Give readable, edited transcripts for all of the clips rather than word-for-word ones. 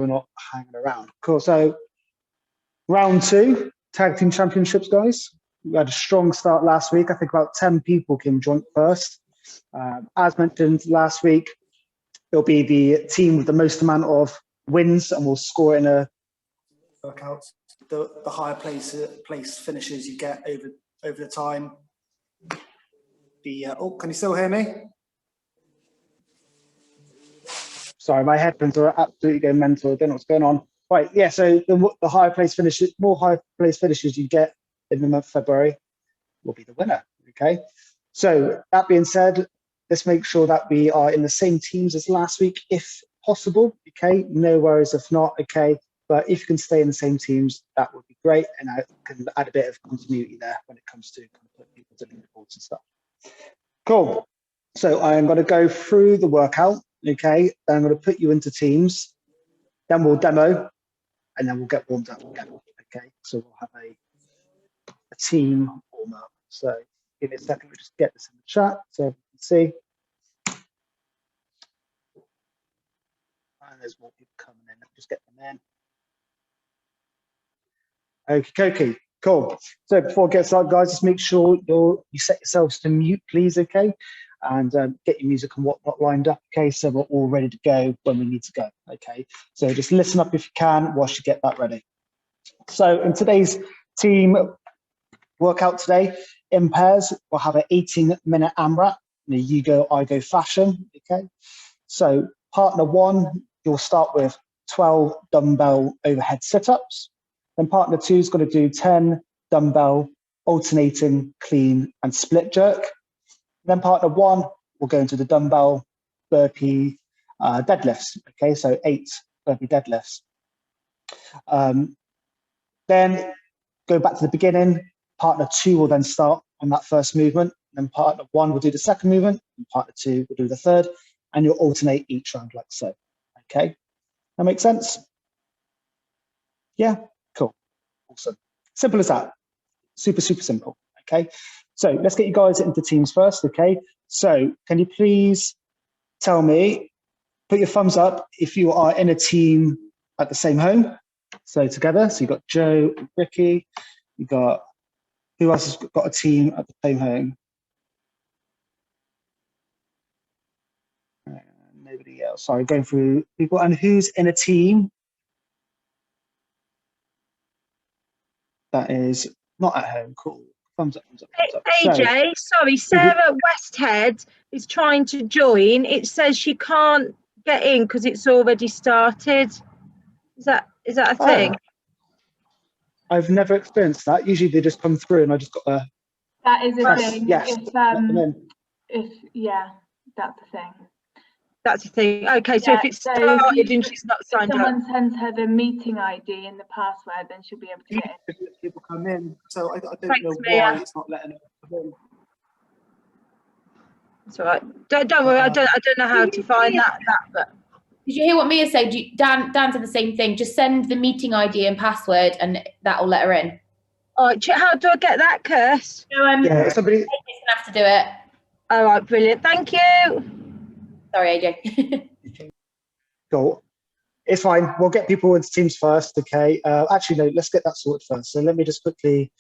we're not hanging around. Cool. So round 2, tag team championships, guys. We had a strong start last week. I think about 10 people came joint first. As mentioned last week, it'll be the team with the most amount of wins, and we'll score in a workout. The higher place finishes you get over the time. Oh, can you still hear me? Sorry, my headphones are absolutely going mental. I don't know what's going on. Right, yeah. So the higher place finishes, more higher place finishes you get in the month of February, will be the winner. Okay. So that being said, let's make sure that we are in the same teams as last week, if possible. Okay. No worries if not. Okay. But if you can stay in the same teams, that would be great. And I can add a bit of continuity there when it comes to kind of putting people to leaderboards and stuff. Cool. So I'm going to go through the workout. Okay. Then I'm going to put you into teams. Then we'll demo, and then we'll get warmed up again. Okay. So we'll have a team warm up. So give me a second. We'll just get this in the chat so you can see. And there's more people coming in. Let's just get them in. Okay, cool. So before I get started, guys, just make sure you set yourselves to mute, please, okay? And get your music and whatnot lined up, okay? So we're all ready to go when we need to go, okay? So just listen up if you can whilst you get that ready. So in today's team workout today, in pairs, we'll have an 18-minute AMRAP in a you go, I go fashion, okay? So partner 1, you'll start with 12 dumbbell overhead sit-ups. Then partner 2 is going to do 10 dumbbell alternating clean and split jerk. Then partner 1 will go into the dumbbell burpee deadlifts. Okay, so 8 burpee deadlifts. Then go back to the beginning. Partner 2 will then start on that first movement. Then partner 1 will do the second movement, and partner 2 will do the third, and you'll alternate each round like so. Okay, that makes sense? Yeah. Cool. Awesome. Simple as that. Super, super simple. Okay. So let's get you guys into teams first. Okay. So can you please tell me, put your thumbs up if you are in a team at the same home. So together. So you've got Joe and Ricky. You got, who else has got a team at the same home? Nobody else. Sorry, going through people. And who's in a team that is not at home? Cool. Thumbs up, thumbs up, thumbs up. AJ, sorry, Sarah Westhead is trying to join. It says she can't get in because it's already started. Is that a thing? I've never experienced that. Usually they just come through and I just got a... That is a thing. Yes. Yeah, that's a thing. That's the thing. Okay, so if it's started and she's not signed up. If someone sends her the meeting ID and the password, then she'll be able to get in. People come in, so I don't know why it's not letting them come in. It's all right. Don't worry. I don't know how to find that. But did you hear what Mia said? Dan said the same thing. Just send the meeting ID and password, and that will let her in. Oh, how do I get that, Kirst? So, yeah, somebody gonna have to do it. All right, brilliant. Thank you. Sorry, AJ. Cool. It's fine. We'll get people into teams first, okay? Actually, no, let's get that sorted first. So let me just quickly,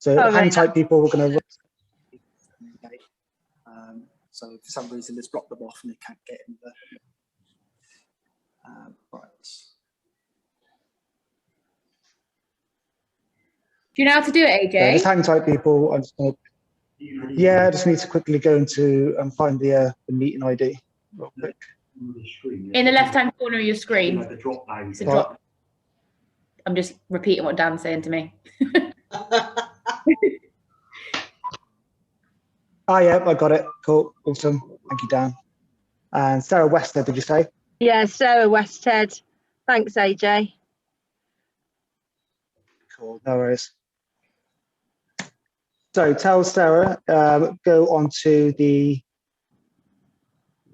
hang tight people, we're going to... Okay. So for some reason, let's block them off and they can't get in there. Right. Do you know how to do it, AJ? Yeah, just hang tight people. I'm just gonna, yeah, I just need to quickly go into and find the meeting ID real quick. In the left-hand corner of your screen. Like the drop down. It's a drop. I'm just repeating what Dan's saying to me. Ah, yeah, I got it. Cool. Awesome. Thank you, Dan. And Sarah Westhead, did you say? Yeah, Sarah Westhead. Thanks, AJ. Cool. No worries. So tell Sarah, go on to the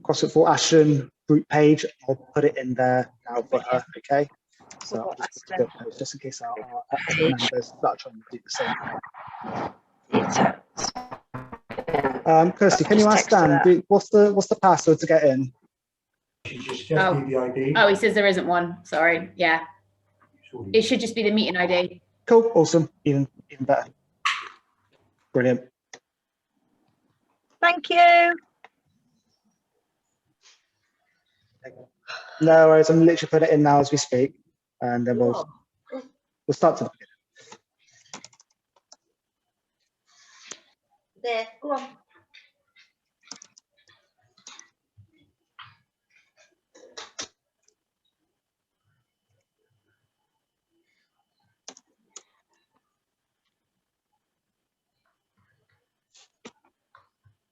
CrossFit for Ashton group page. I'll put it in there now for her, okay? So I'll just go post just in case our members start trying to do the same. Kirsty, can you ask Dan, what's the password to get in? She's just should just be the ID. Oh, he says there isn't one. Sorry. Yeah. Surely. It should just be the meeting ID. Cool, awesome, even better. Brilliant. Thank you. No worries, I'm literally putting it in now as we speak, and then we'll start to the beginning. There, go on.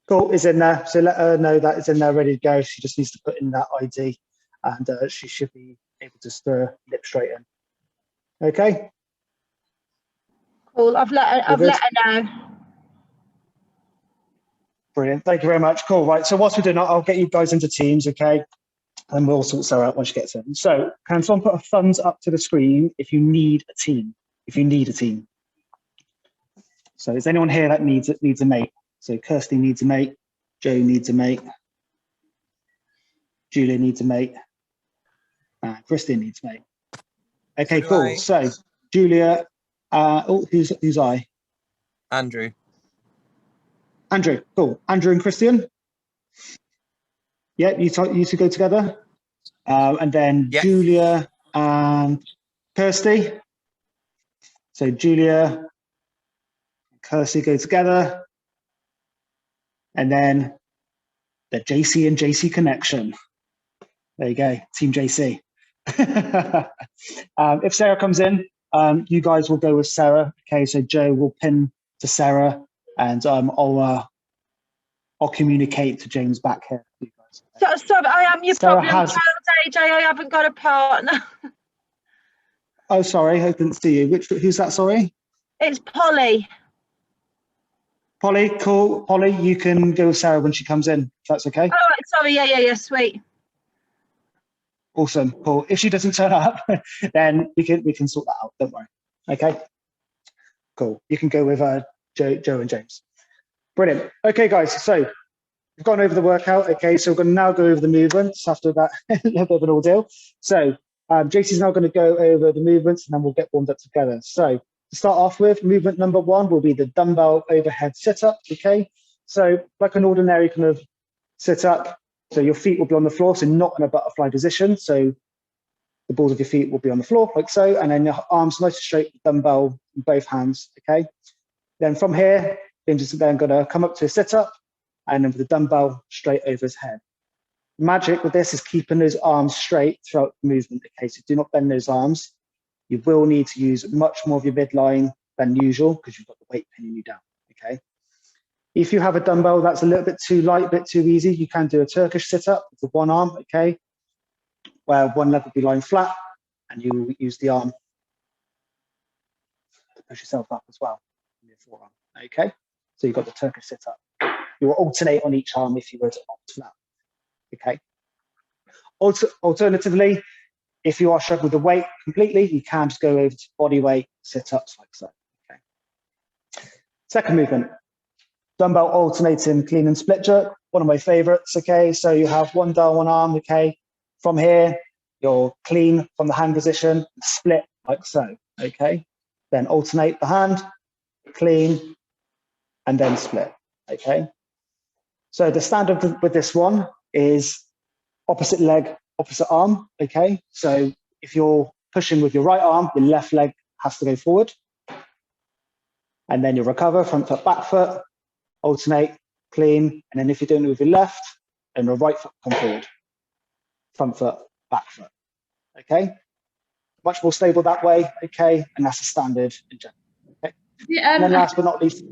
Cool, it's in there. So let her know that it's in there, ready to go. She just needs to put in that ID, and she should be able to stir lip straight in. Okay. Cool. I've let her know. Brilliant. Thank you very much. Cool. Right. So whilst we're doing that, I'll get you guys into teams. Okay. And we'll sort Sarah out once she gets in. So can someone put a thumbs up to the screen if you need a team? If you need a team. So is anyone here that needs a mate? So Kirsty needs a mate. Joe needs a mate. Julia needs a mate. Christian needs a mate. Okay, cool. Right. So Julia, who's I? Andrew. Andrew, cool. Andrew and Christian. Yeah, you two go together. And then Yes. Julia and Kirsty. So Julia and Kirsty go together. And then the JC and JC connection. There you go, Team JC. If Sarah comes in, you guys will go with Sarah. Okay, so Joe will pin to Sarah, and I'll communicate to James back here. You guys. So, sorry, I am your Sarah problem child, AJ. I haven't got a partner. Oh, sorry, I couldn't see you. Who's that? Sorry. It's Polly. Polly, cool. Polly, you can go with Sarah when she comes in, if that's okay. Oh, right, sorry. Yeah. Sweet. Awesome, cool. If she doesn't turn up, then we can sort that out. Don't worry. Okay. Cool. You can go with Joe and James. Brilliant. Okay, guys. So we've gone over the workout. Okay, so we're going to now go over the movements after that little bit of an ordeal. So JC's now going to go over the movements, and then we'll get warmed up together. So to start off with, movement number 1 will be the dumbbell overhead sit up. Okay, so like an ordinary kind of sit up. So your feet will be on the floor, so not in a butterfly position. So the balls of your feet will be on the floor like so, and then your arms nice and straight, dumbbell in both hands. Okay. Then from here, James is then going to come up to a sit up, and then with the dumbbell straight over his head. Magic with this is keeping those arms straight throughout the movement. Okay, so do not bend those arms. You will need to use much more of your midline than usual because you've got the weight pinning you down. Okay. If you have a dumbbell that's a little bit too light, a bit too easy, you can do a Turkish sit up with one arm, okay, where one leg will be lying flat, and you use the arm to push yourself up as well in your forearm. Okay, so you've got the Turkish sit up. You will alternate on each arm if you were to opt for that. Okay. Alternatively, if you are struggling with the weight completely, you can just go over to body weight sit ups like so. Okay. Second movement. Dumbbell alternating clean and split jerk, one of my favorites. Okay, so you have one down, one arm. Okay, from here, you're clean from the hand position, split like so. Okay, then alternate the hand, clean, and then split. Okay, so the standard with this one is opposite leg, opposite arm. Okay, so if you're pushing with your right arm, your left leg has to go forward, and then you recover, front foot, back foot. Alternate, clean, and then if you're doing it with your left, then the right foot come forward, front foot, back foot. Okay, much more stable that way. Okay, and that's a standard in general. Okay, and then last but not least,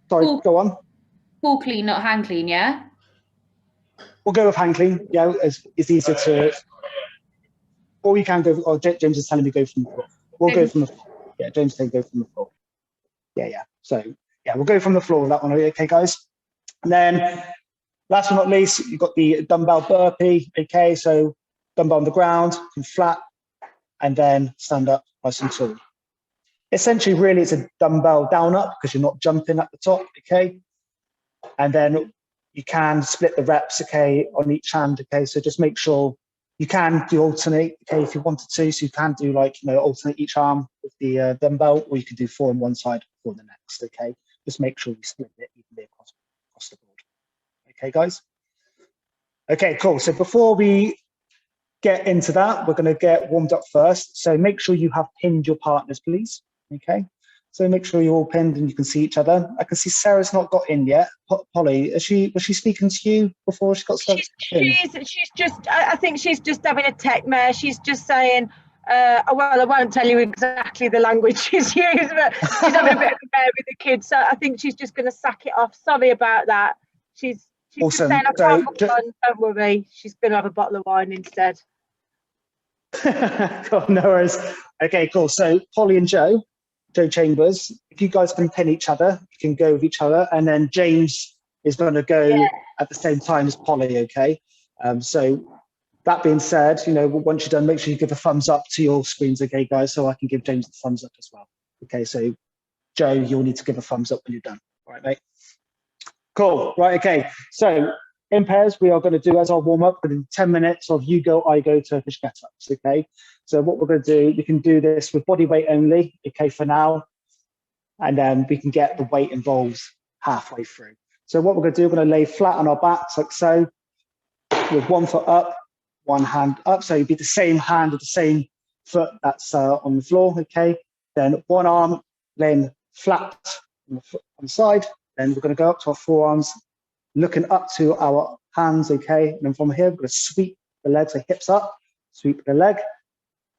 sorry, go on. Full clean, not hand clean, yeah. We'll go with hand clean. Yeah, it's easier to, or you can go. Or James is telling me go from the floor. We'll go from the floor. Yeah, James said go from the floor. Yeah. So. Yeah, we'll go from the floor with that one, okay, guys? And then, last but not least, you've got the dumbbell burpee, okay? So, dumbbell on the ground, flat, and then stand up nice and tall. Essentially, really, it's a dumbbell down up because you're not jumping at the top, okay? And then you can split the reps, okay, on each hand, okay? So just make sure You can do alternate, okay, if you wanted to. So you can do like, alternate each arm with the dumbbell, or you can do 4 on one side, 4 on the next, okay? Just make sure you split it evenly across the board. Okay, guys? Okay, cool. So before we get into that, we're going to get warmed up first. So make sure you have pinned your partners, please. Okay. So make sure you're all pinned and you can see each other. I can see Sarah's not got in yet. Polly, was she speaking to you before she got started? She's just, I think she's just having a tech mare. She's just saying, well, I won't tell you exactly the language she's used, but she's having a bit of a mare with the kids. So I think she's just going to sack it off. Sorry about that. She's awesome. Saying, I can't book one, don't worry. She's going to have a bottle of wine instead. Cool, no worries. Okay, cool. So Polly and Joe Chambers, if you guys can pin each other, you can go with each other, and then James is going to go at the same time as Polly, okay? So that being said, once you're done, make sure you give a thumbs up to your screens, okay, guys, so I can give James the thumbs up as well. Okay, so Joe, you'll need to give a thumbs up when you're done. All right, mate? Cool, right, okay. So in pairs, we are going to do, as our warm-up, we're going to do 10 minutes of you go, I go, Turkish Get Ups, okay? So what we're going to do, you can do this with body weight only, okay, for now, and then we can get the weight involved halfway through. So what we're going to do, we're going to lay flat on our backs like so, with 1 foot up, 1 hand up. So you'd be the same hand with the same foot that's on the floor, okay? Then 1 arm laying flat on the side. Then we're going to go up to our forearms, looking up to our hands, okay? And then from here, we're going to sweep the legs, so hips up, sweep the leg,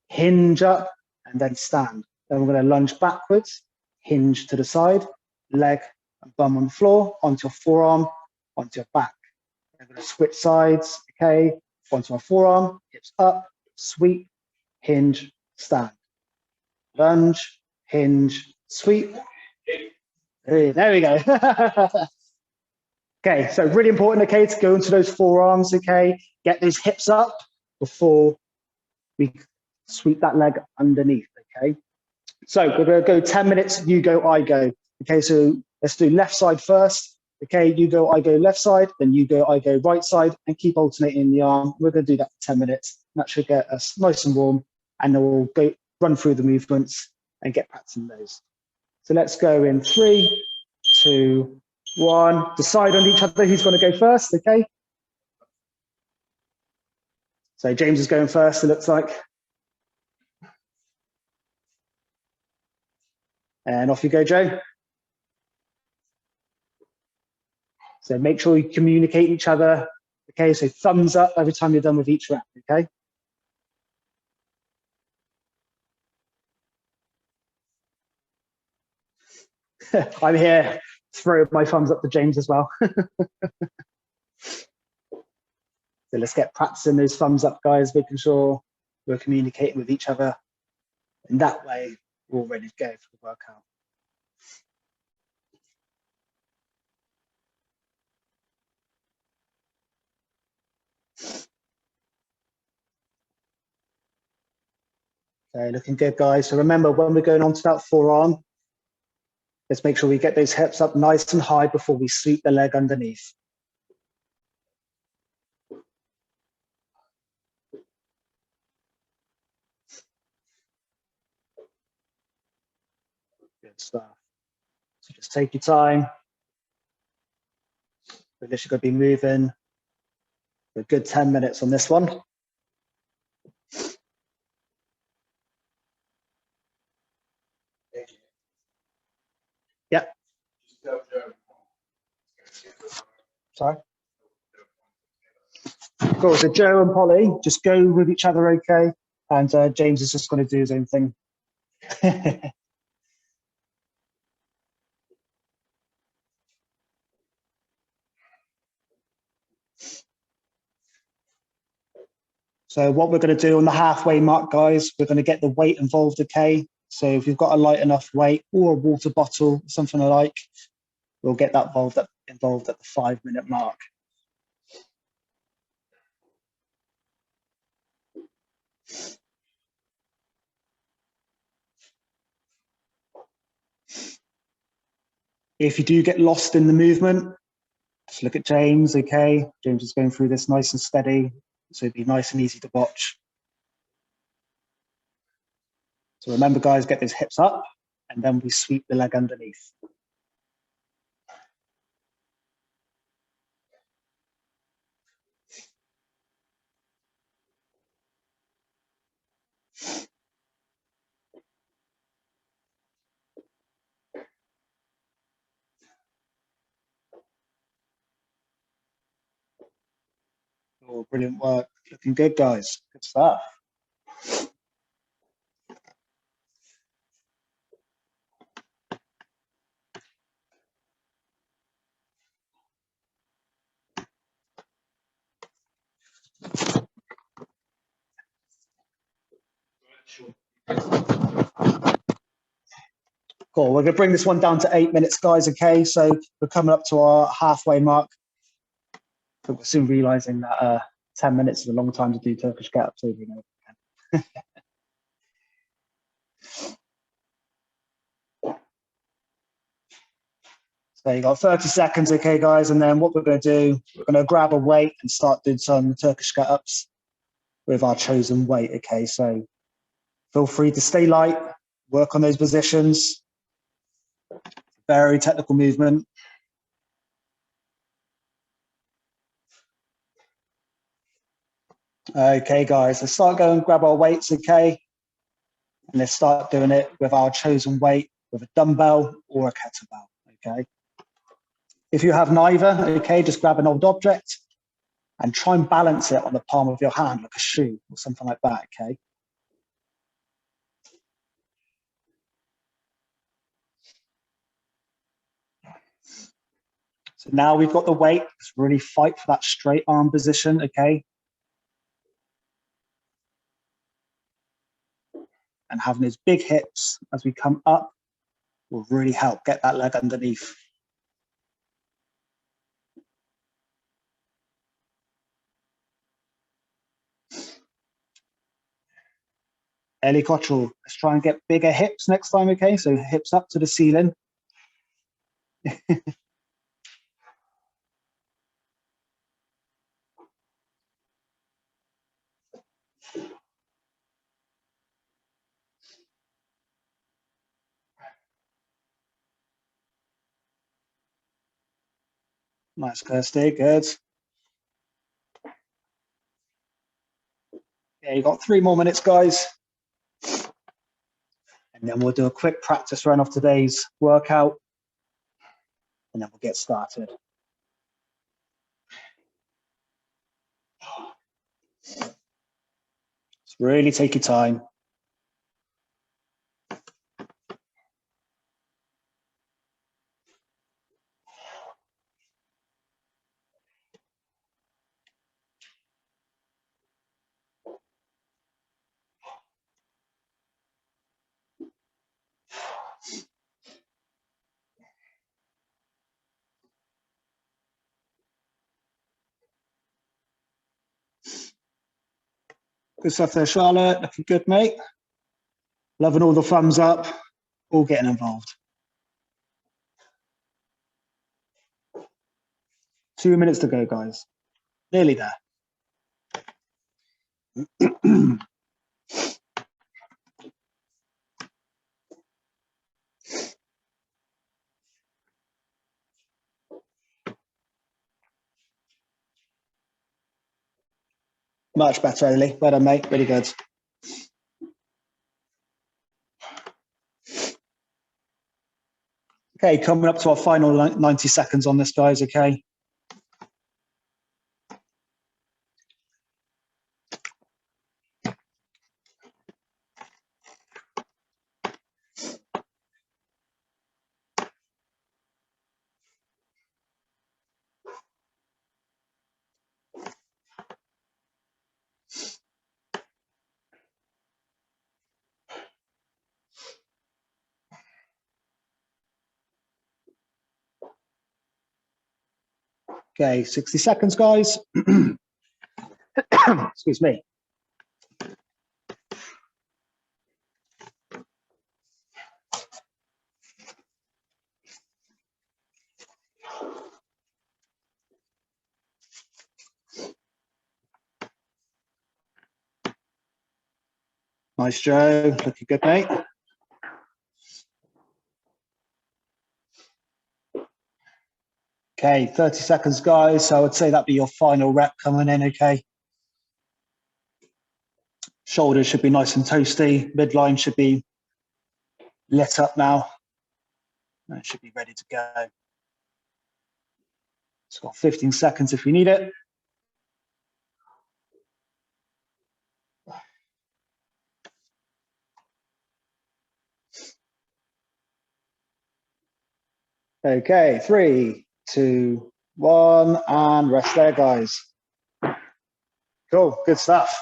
hinge up, and then stand. Then we're going to lunge backwards, hinge to the side, leg and bum on the floor, onto your forearm, onto your back. Then we're going to switch sides, okay? Onto our forearm, hips up, sweep, hinge, stand. Lunge, hinge, sweep. Hey, there we go. Okay, so really important, okay, to go into those forearms, okay? Get those hips up before we sweep that leg underneath, okay? So we're going to go 10 minutes, you go, I go. Okay, so let's do left side first. Okay, you go, I go left side, then you go, I go right side, and keep alternating the arm. We're going to do that for 10 minutes. That should get us nice and warm, and then we'll go run through the movements and get practicing those. So let's go in 3, 2, 1. Decide on each other who's going to go first, okay? So James is going first, it looks like. And off you go, Joe. So make sure you communicate each other. Okay, so thumbs up every time you're done with each rep, okay? I'm here, throw my thumbs up to James as well. So let's get practicing those thumbs up, guys, making sure we're communicating with each other. And that way, we're all ready to go for the workout. Okay, looking good, guys. So remember, when we're going on to that forearm, let's make sure we get those hips up nice and high before we sweep the leg underneath. Good stuff. So just take your time. But this is going to be moving for a good 10 minutes on this one. Yep. Sorry. Cool. So Joe and Polly just go with each other, okay? And James is just going to do his own thing. So what we're going to do on the halfway mark, guys, we're going to get the weight involved, okay? So if you've got a light enough weight or a water bottle, something like, we'll get that involved at the 5-minute mark. If you do get lost in the movement, just look at James, okay? James is going through this nice and steady, So it'd be nice and easy to watch. So remember, guys, get those hips up, and then we sweep the leg underneath. Oh, brilliant work. Looking good, guys. Good stuff. Cool. We're going to bring this one down to 8 minutes, guys. Okay, so we're coming up to our halfway mark. But we're soon realizing that 10 minutes is a long time to do Turkish Get Ups over and over again. So you got 30 seconds, okay, guys, and then what we're going to do, we're going to grab a weight and start doing some Turkish Get Ups with our chosen weight, okay? So feel free to stay light, work on those positions. Very technical movement. Okay, guys, let's start going, grab our weights, okay? And let's start doing it with our chosen weight, with a dumbbell or a kettlebell, okay? If you have neither, okay, just grab an old object and try and balance it on the palm of your hand, like a shoe or something like that, okay? So now we've got the weight, let's really fight for that straight arm position, okay? And having those big hips as we come up will really help get that leg underneath. Ellie Cottrell, let's try and get bigger hips next time, okay? So hips up to the ceiling. Nice, Kirsty, good. Yeah, you got 3 more minutes, guys. And then we'll do a quick practice run of today's workout. And then we'll get started. Just really take your time. Good stuff there, Charlotte. Looking good, mate. Loving all the thumbs up. All getting involved. 2 minutes to go, guys. Nearly there. Much better, Ellie. Well done, mate. Really good. Okay, coming up to our final 90 seconds on this, guys, okay? Okay, 60 seconds, guys. Excuse me. Nice, Joe. Looking good, mate. Okay, 30 seconds, guys. So I would say that'd be your final rep coming in, okay? Shoulders should be nice and toasty. Midline should be lit up now. And it should be ready to go. It's got 15 seconds if you need it. Okay, 3, 2, 1, and rest there, guys. Cool, good stuff.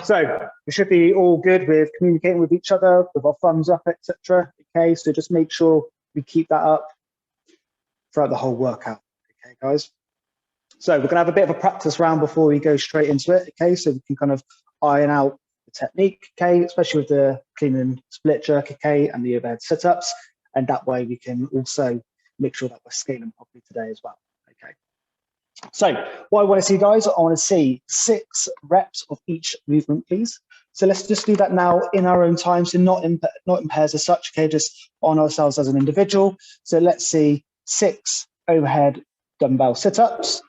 So we should be all good with communicating with each other, with our thumbs up, etc. Okay, so just make sure we keep that up throughout the whole workout. Okay, guys. So we're gonna have a bit of a practice round before we go straight into it. Okay, so we can kind of iron out the technique. Okay, especially with the clean and split jerk. Okay, and the overhead sit-ups. And that way we can also make sure that we're scaling properly today as well. Okay. So what I want to see, guys, I want to see 6 reps of each movement, please. So let's just do that now in our own time. So not in pairs as such, okay, just on ourselves as an individual. So let's see 6 overhead dumbbell sit-ups,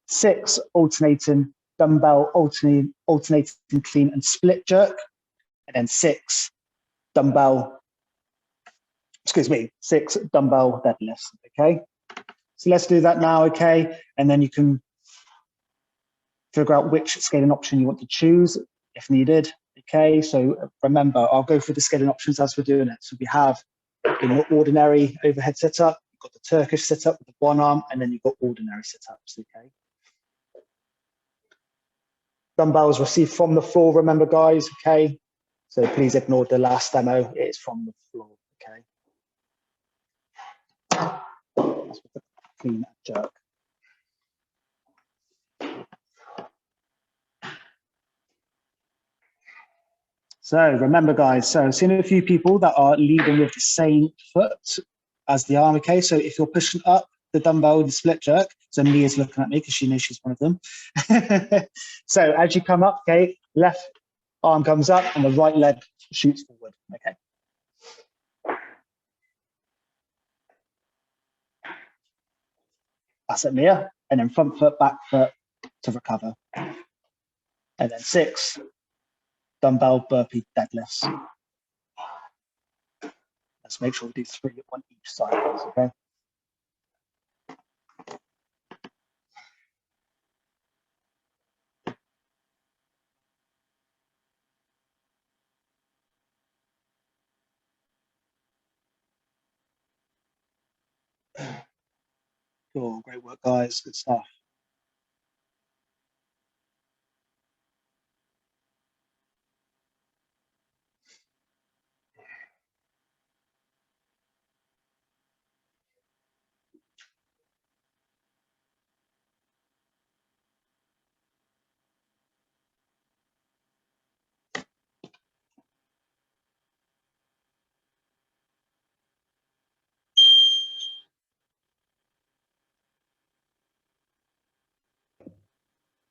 6 alternating dumbbell alternating clean and split jerk, and then 6 dumbbell 6 dumbbell deadlifts, okay? So let's do that now, okay? And then you can figure out which scaling option you want to choose if needed, okay? So remember, I'll go through the scaling options as we're doing it. So we have the ordinary overhead sit-up, you've got the Turkish sit-up with the one arm, and then you've got ordinary sit-ups, okay? Dumbbells received from the floor, remember, guys, okay? So please ignore the last demo, it is from the floor, okay? That's with the clean jerk. So remember, guys, so I've seen a few people that are leading with the same foot as the arm, okay? So if you're pushing up the dumbbell, the split jerk, so Mia's looking at me because she knows she's one of them. So as you come up, okay, left arm comes up and the right leg shoots forward, okay? That's it, Mia. And then front foot, back foot to recover. And then 6 dumbbell burpee deadlifts. Let's make sure we do 3 on each side, okay? Cool, great work, guys. Good stuff.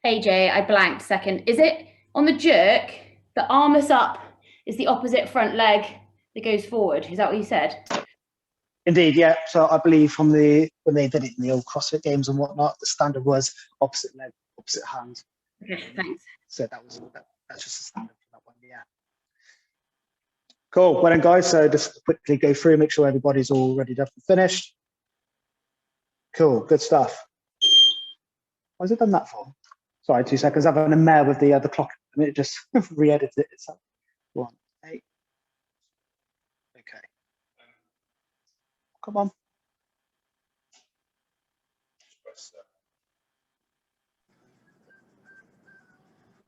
Hey Jay, I blanked a second. Is it on the jerk, the arm is up is the opposite front leg that goes forward? Is that what you said? Indeed, yeah. So I believe from when they did it in the old CrossFit games and whatnot, the standard was opposite leg, opposite hand. Okay, thanks. So that's just a standard for that one, yeah. Cool. Well then, guys, so just quickly go through, make sure everybody's all ready to finish. Cool, good stuff. Why has it done that for? Sorry, 2 seconds. I'm having a mare with the clock, and it just re-edited it itself. 1, 8. Okay. Come on.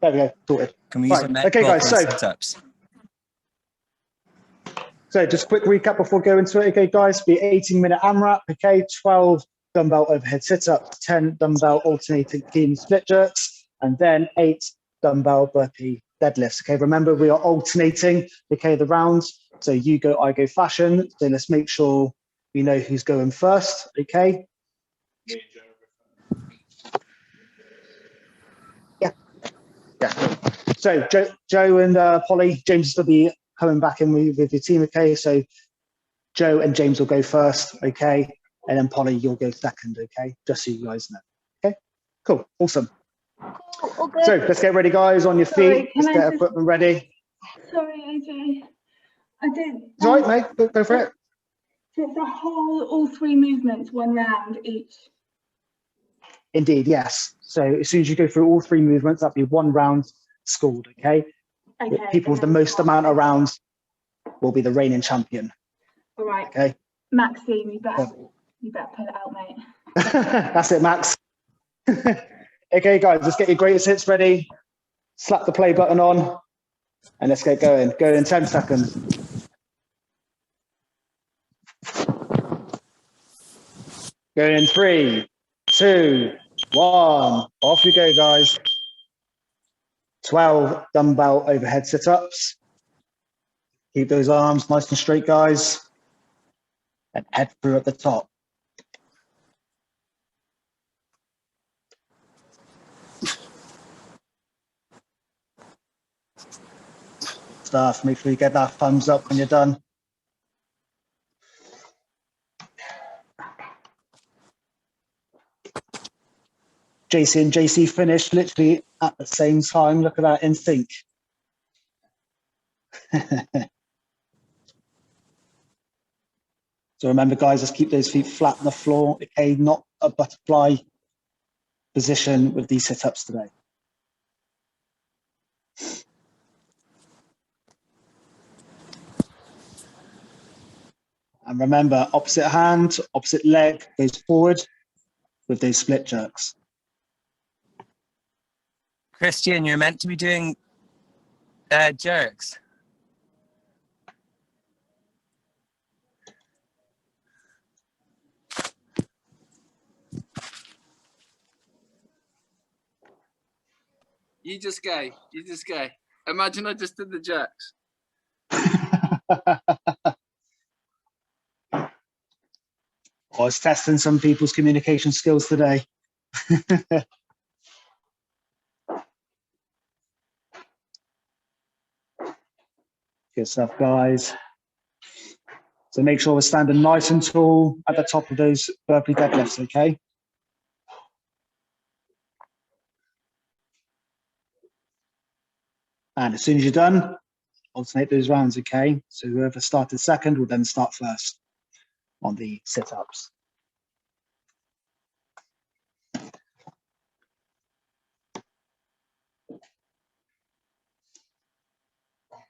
There we go. Sorted. Can we use Right. Okay, guys. So just a quick recap before going into it. Okay, guys. Be 18-minute AMRAP. Okay, 12 dumbbell overhead sit-ups, 10 dumbbell alternating clean split jerks, and then 8 dumbbell burpee deadlifts. Okay, remember we are alternating. Okay, the rounds. So you go, I go fashion. So let's make sure we know who's going first. Okay. Yeah. So Joe and Polly, James will be coming back in with your team, okay? So Joe and James will go first, okay? And then Polly, you'll go second, okay? Just so you guys know, okay? Cool, awesome. Cool, all good. So let's get ready, guys, on your Sorry, feet. Let's can I get just- equipment ready. Sorry, AJ. I did. It's all right, mate, go for it. So it's all three movements, one round each. Indeed, yes. So as soon as you go through all three movements, that'll be one round scored, okay? Okay. People with the most amount of rounds will be the reigning champion, All right. okay? Maxine, you better pull it out, mate. That's it, Max. Okay, guys, let's get your greatest hits ready. Slap the play button on, and let's get going. Go in 10 seconds. Go in 3, 2, 1. Off you go, guys. 12 dumbbell overhead sit-ups. Keep those arms nice and straight, guys. And head through at the top. Stuff. Make sure you get that thumbs up when you're done. JC and JC finished literally at the same time. Look at that, in sync. So remember, guys, just keep those feet flat on the floor, okay? Not a butterfly position with these sit-ups today. And remember, opposite hand, opposite leg goes forward with those split jerks. Christian, you're meant to be doing jerks. You just go. Imagine I just did the jerks. I was testing some people's communication skills today. Good stuff, guys. So make sure we're standing nice and tall at the top of those burpee deadlifts, okay? And as soon as you're done, alternate those rounds, okay? So whoever started second will then start first on the sit-ups.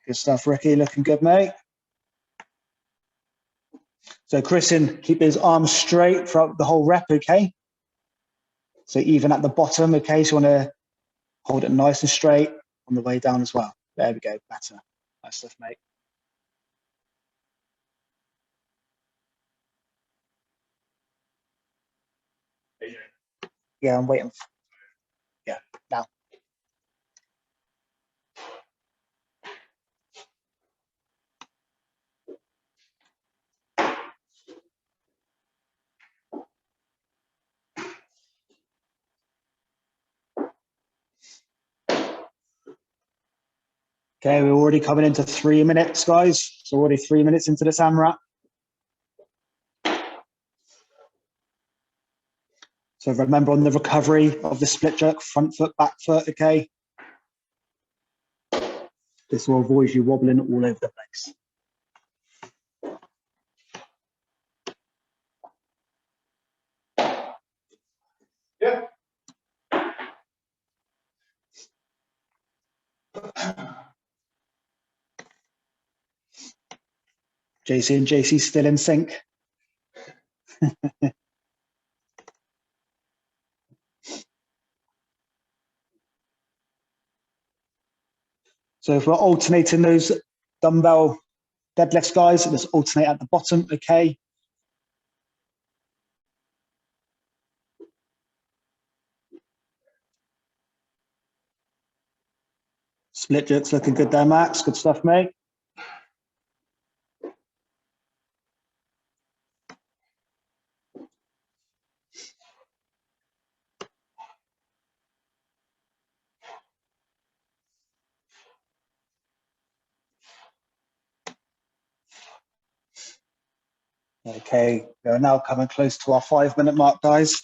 Good stuff, Ricky, looking good, mate. So Christian, keep his arms straight throughout the whole rep, okay? So even at the bottom, okay? So you want to hold it nice and straight on the way down as well. There we go, better. Nice stuff, mate. Yeah, I'm waiting. Yeah, now. Okay, we're already coming into 3 minutes, guys. So already 3 minutes into this AMRAP. So remember on the recovery of the split jerk, front foot, back foot, okay? This will avoid you wobbling all over the place. Yeah. JC and JC still in sync. So if we're alternating those dumbbell deadlifts, guys, let's alternate at the bottom, okay? Split jerks looking good there, Max. Good stuff, mate. Okay, we're now coming close to our 5-minute mark, guys.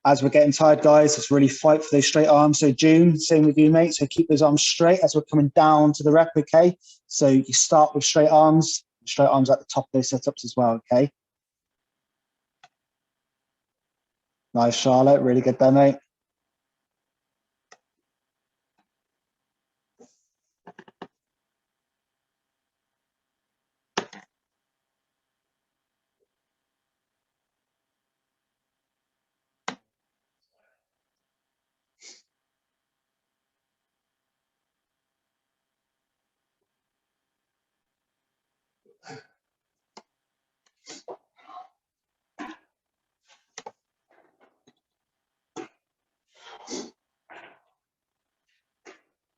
As we're getting tired, guys, let's really fight for those straight arms. So June, same with you, mate. So keep those arms straight as we're coming down to the rep, okay? So you start with straight arms at the top of those sit-ups as well, okay? Nice, Charlotte. Really good there, mate.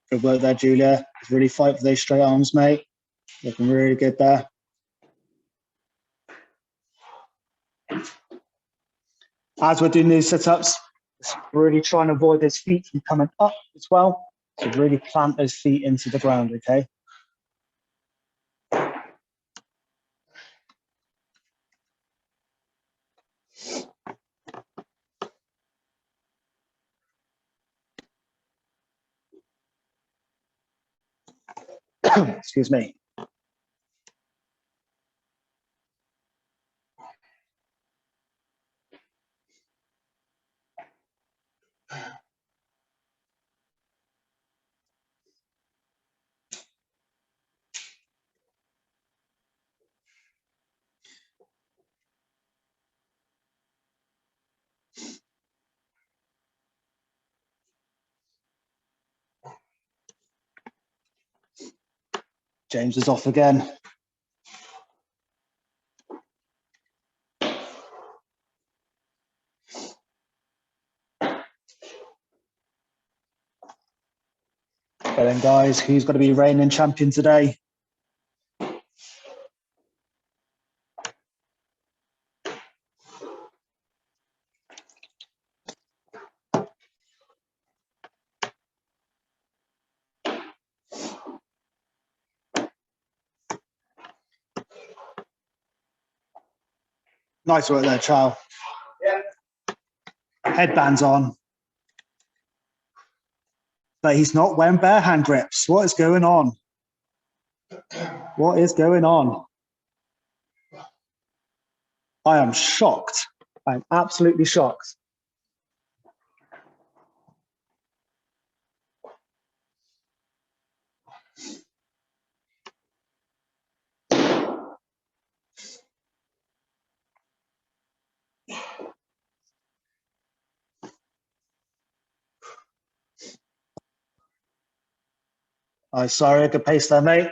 Good work there, Julia. Really fight for those straight arms, mate. Looking really good there. As we're doing these sit-ups, really try and avoid those feet from coming up as well. So really plant those feet into the ground, okay? Excuse me. James is off again. But then, guys, who's going to be reigning champion today? Nice work there, Chow. Yeah. Headbands on. But he's not wearing bare hand grips. What is going on? What is going on? I am shocked. I'm absolutely shocked. I'm sorry, I could pace there, mate.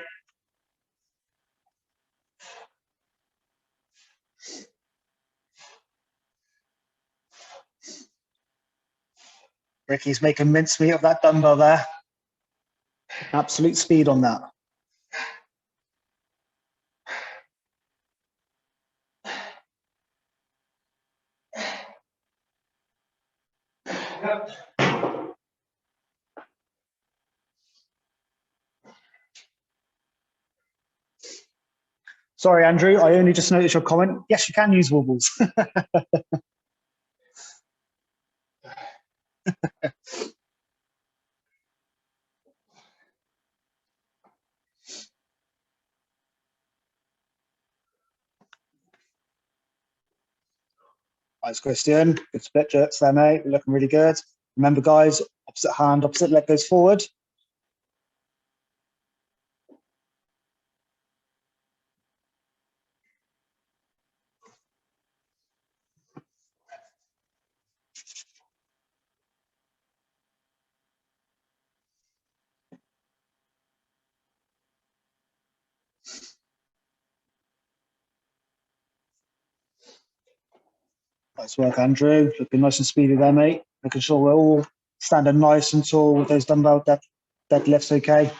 Ricky's making mincemeat of that dumbbell there. Absolute speed on that. Sorry, Andrew, I only just noticed your comment. Yes, you can use wobbles. Nice, Christian. Good split jerks there, mate. You're looking really good. Remember, guys, opposite hand, opposite leg goes forward. Nice work, Andrew. Looking nice and speedy there, mate. Making sure we're all standing nice and tall with those dumbbell deadlifts, okay?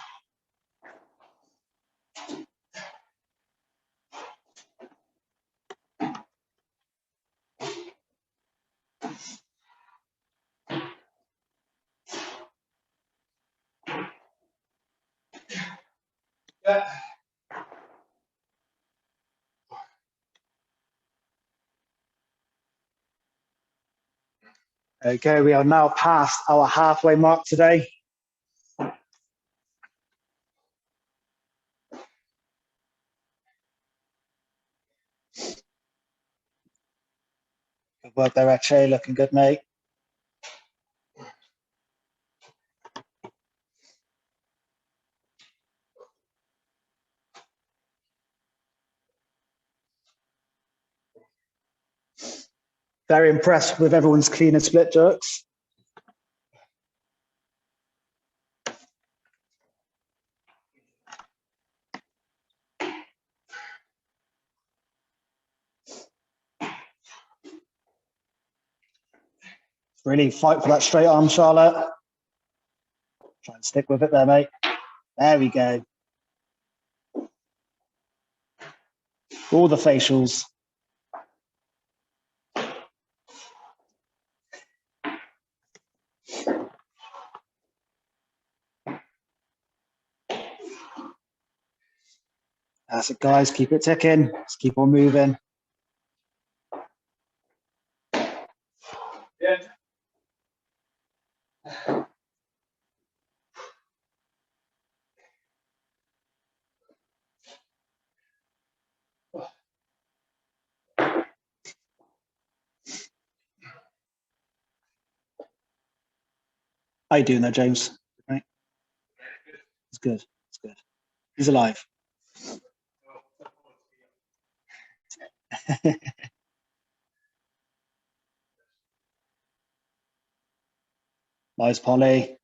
Okay, we are now past our halfway mark today. Good work there, Akshay. Looking good, mate. Very impressed with everyone's clean and split jerks. Really fight for that straight arm, Charlotte. Try and stick with it there, mate. There we go. All the facials. That's it, guys. Keep it ticking. Let's keep on moving. Yeah. How you doing there, James? Right? It's good. It's good. He's alive. Nice, Polly.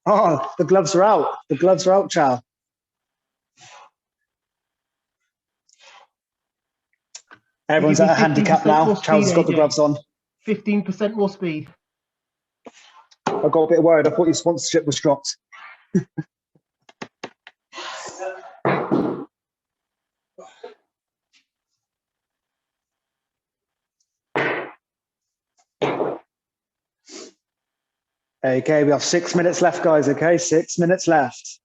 Oh, the gloves are out. The gloves are out, Chow. Everyone's at a handicap now. Chow's got the gloves on. 15% more speed. I got a bit worried. I thought your sponsorship was dropped. Okay, we have 6 minutes left, guys. Okay, 6 minutes left.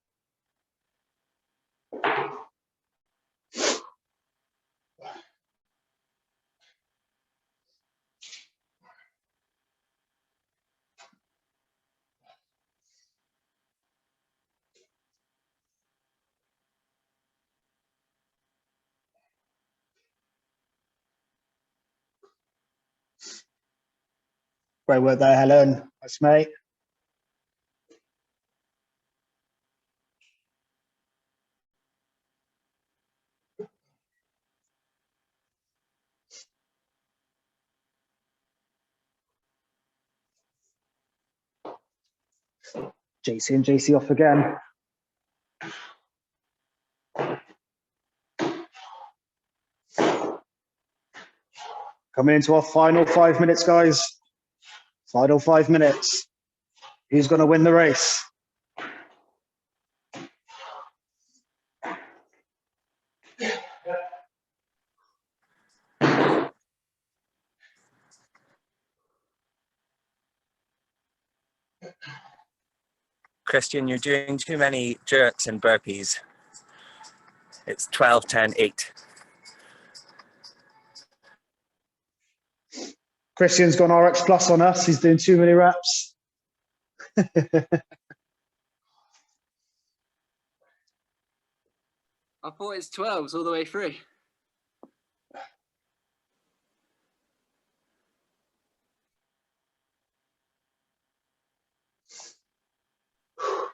Great work there, Helen. Nice, mate. JC and JC off again. Coming into our final 5 minutes, guys. Final 5 minutes. Who's going to win the race? Christian, you're doing too many jerks and burpees. It's 12, 10, 8. Christian's gone RX plus on us. He's doing too many reps. I thought it's 12s all the way through.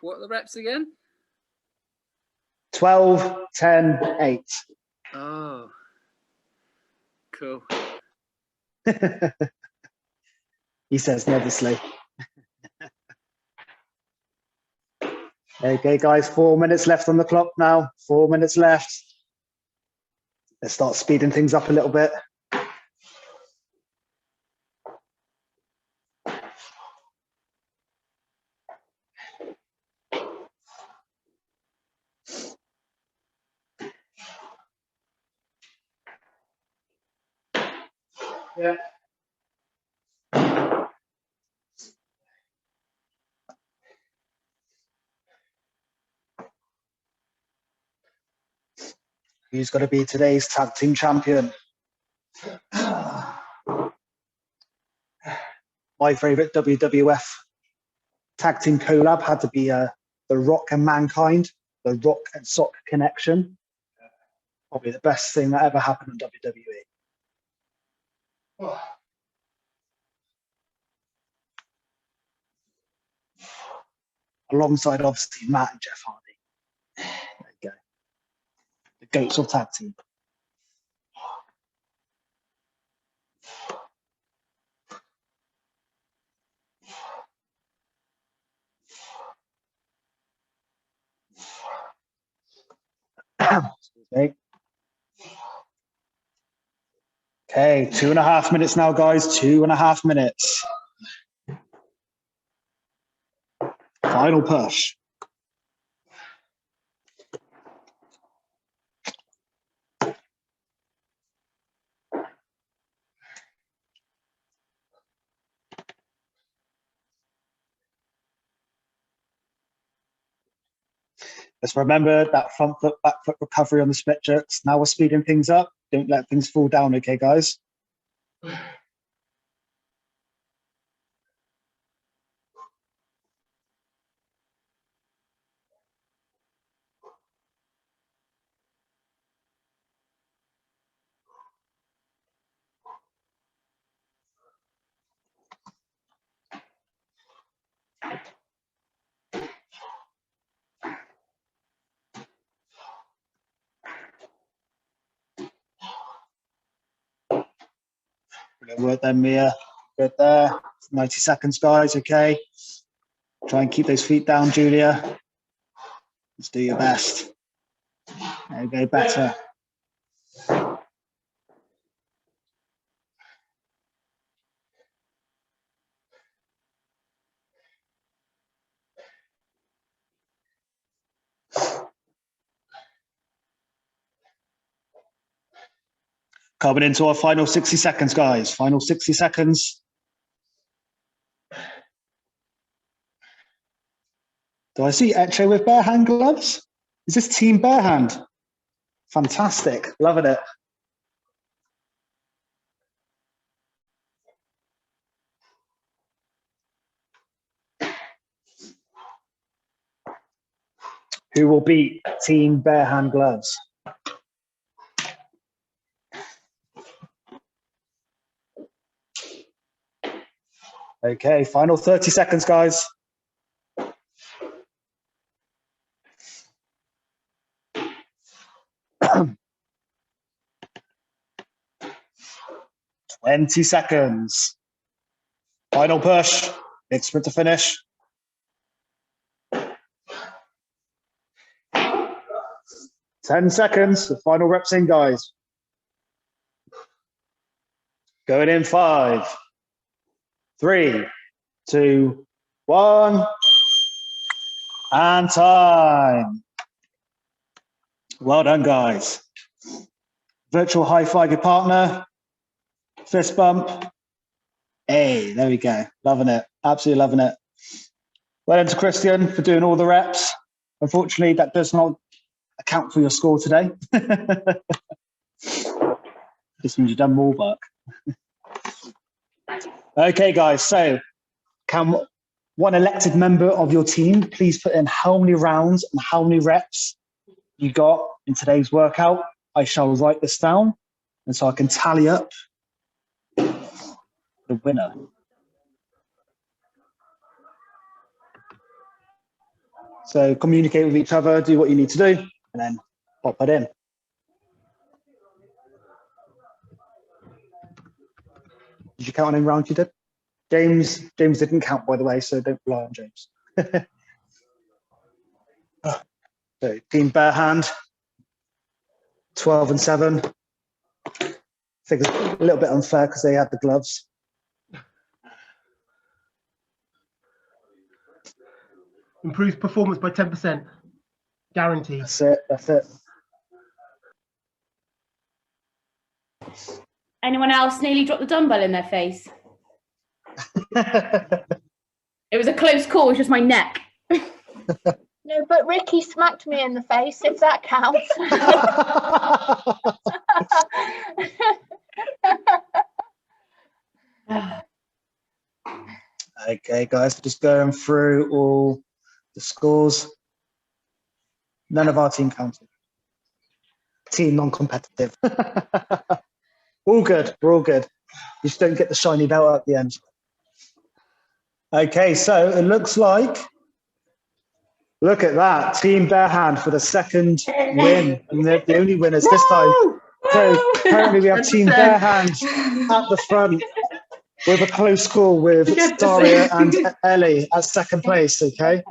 What are the reps again? 12, 10, 8. Oh, cool. He says nervously. Okay, guys, 4 minutes left on the clock now. 4 minutes left. Let's start speeding things up a little bit. Yeah. Who's going to be today's tag team champion? My favorite WWF tag team collab had to be The Rock and Mankind, the Rock and Sock connection. Probably the best thing that ever happened in WWE. Alongside, obviously, Matt and Jeff Hardy. There you go. The goats of tag team. Excuse me. Okay, 2.5 minutes now, guys. 2.5 minutes. Final push. Let's remember that front foot, back foot recovery on the split jerks. Now we're speeding things up. Don't let things fall down, okay, guys? Good work there, Mia. Good there. 90 seconds, guys, okay? Try and keep those feet down, Julia. Let's do your best. There you go, better. Coming into our final 60 seconds, guys. Final 60 seconds. Do I see Eche with bare hand gloves? Is this team bare hand? Fantastic. Loving it. Who will beat team bare hand gloves? Okay, final 30 seconds, guys. Twenty seconds. Final push. Big sprint to finish. 10 seconds. The final reps in, guys. Going in 5, 3, 2, 1. And time. Well done, guys. Virtual high five your partner. Fist bump. Hey, there we go. Loving it. Absolutely loving it. Well done to Christian for doing all the reps. Unfortunately, that does not account for your score today. This means you've done more work. Okay, guys. So, can one elected member of your team please put in how many rounds and how many reps you got in today's workout? I shall write this down, and so I can tally up the winner. So communicate with each other, do what you need to do, and then pop it in. Did you count how many rounds you did? James didn't count, by the way, so don't rely on James. So team bare hand, 12 and 7. I think it's a little bit unfair because they had the gloves. Improves performance by 10%. Guaranteed. That's it, that's it. Anyone else nearly dropped the dumbbell in their face? It was a close call, it was just my neck. No, but Ricky smacked me in the face, if that counts. Okay, guys, just going through all the scores. None of our team counted. Team non-competitive. All good. We're all good. You just don't get the shiny belt at the end. Okay, so it looks like, look at that, Team Bare Hand for the second win. And they're the only winners this time. So currently we have Team Bare Hand at the front with a close call with Daria and Ellie at second place, okay?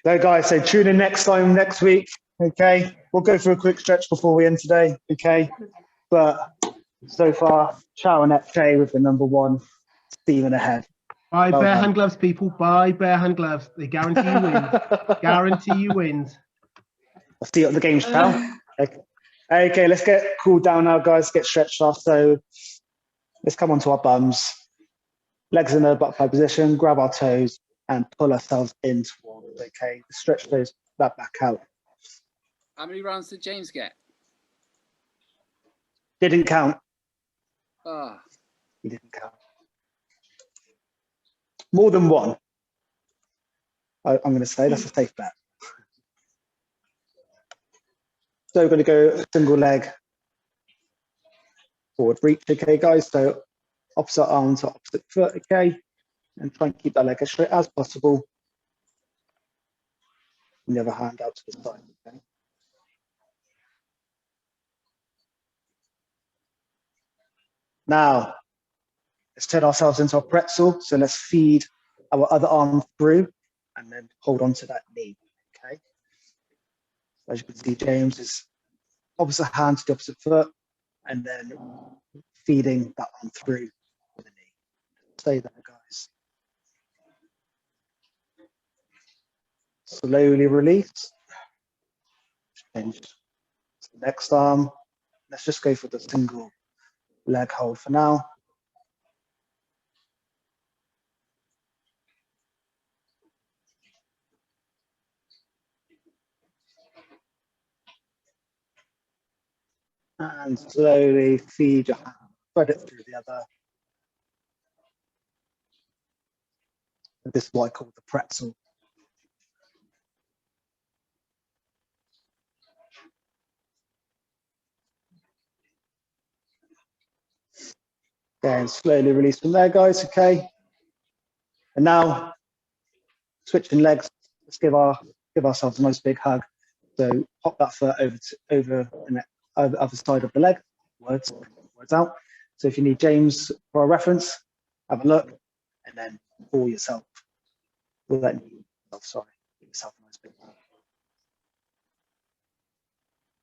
So guys, so tune in next time, next week, okay? We'll go for a quick stretch before we end today, okay? But so far, Chow and FJ with the number one, steaming ahead. Buy Well bare done. hand gloves, people. Buy bare hand gloves. They guarantee you wins. Guarantee you wins. I'll see you at the games, pal. Okay, let's get cooled down now, guys. Get stretched off. So let's come onto our bums. Legs in a butterfly position. Grab our toes and pull ourselves in towards. Okay, stretch those that back out. How many rounds did James get? Didn't count. Ah, He didn't count. More than one. I'm going to say that's a safe bet. So we're going to go single leg forward reach, okay, guys? So opposite arm to opposite foot, okay? And try and keep that leg as straight as possible. And the other hand out to the side, okay? Now, let's turn ourselves into a pretzel. So let's feed our other arm through and then hold on to that knee, okay? As you can see, James is opposite hand to the opposite foot and then feeding that arm through with the knee. Stay there, guys. Slowly release. Change to the next arm. Let's just go for the single leg hold for now. And slowly feed your hand, spread it through the other. And this is what I call the pretzel. Okay, and slowly release from there, guys, okay? And now, switching legs, let's give ourselves a nice big hug. So pop that foot over the other side of the leg, words out. So if you need James for a reference, have a look, and then pull yourself. Pull that knee, sorry, give yourself a nice big hug.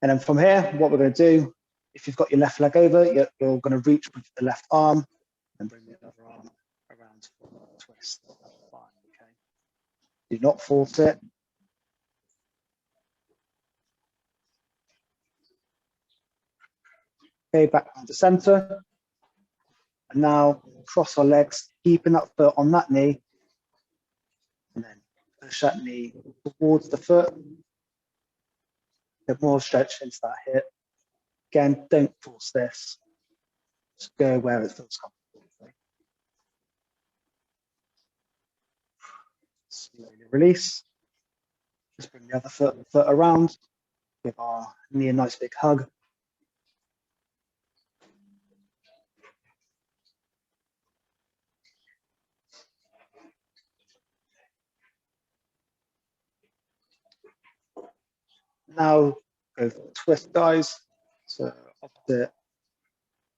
And then from here, what we're going to do, if you've got your left leg over, you're going to reach with the left arm and bring the other arm around for a twist. That's fine, okay? Do not force it. Okay, back down to center. And now cross our legs, keeping that foot on that knee. And then push that knee towards the foot. Get more stretch into that hip. Again, don't force this. Just go where it feels comfortable. Okay? Slowly release. Just bring the other foot around. Give our knee a nice big hug. Now go for the twist, guys. So opposite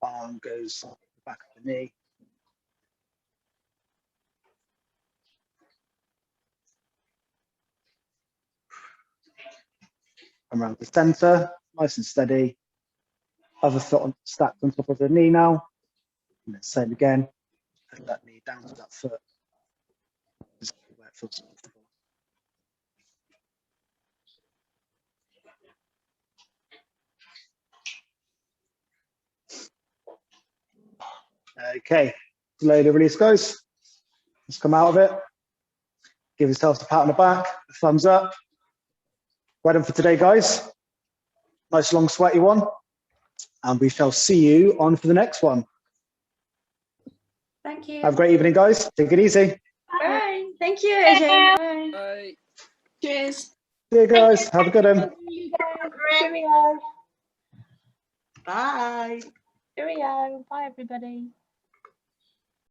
arm goes to the back of the knee. Around the center, nice and steady. Other foot stacked on top of the knee now. And then same again. Put that knee down to that foot. Just where it feels comfortable. Okay, slowly release goes. Let's come out of it. Give yourselves a pat on the back, a thumbs up. Well done for today, guys. Nice long sweaty one. And we shall see you on for the next one. Thank you. Have a great evening, guys. Take it easy. Bye. Thank you, AJ. Bye. Bye. Cheers. See you guys. Have a good one. Cheerio. Bye. Cheerio. Bye, everybody.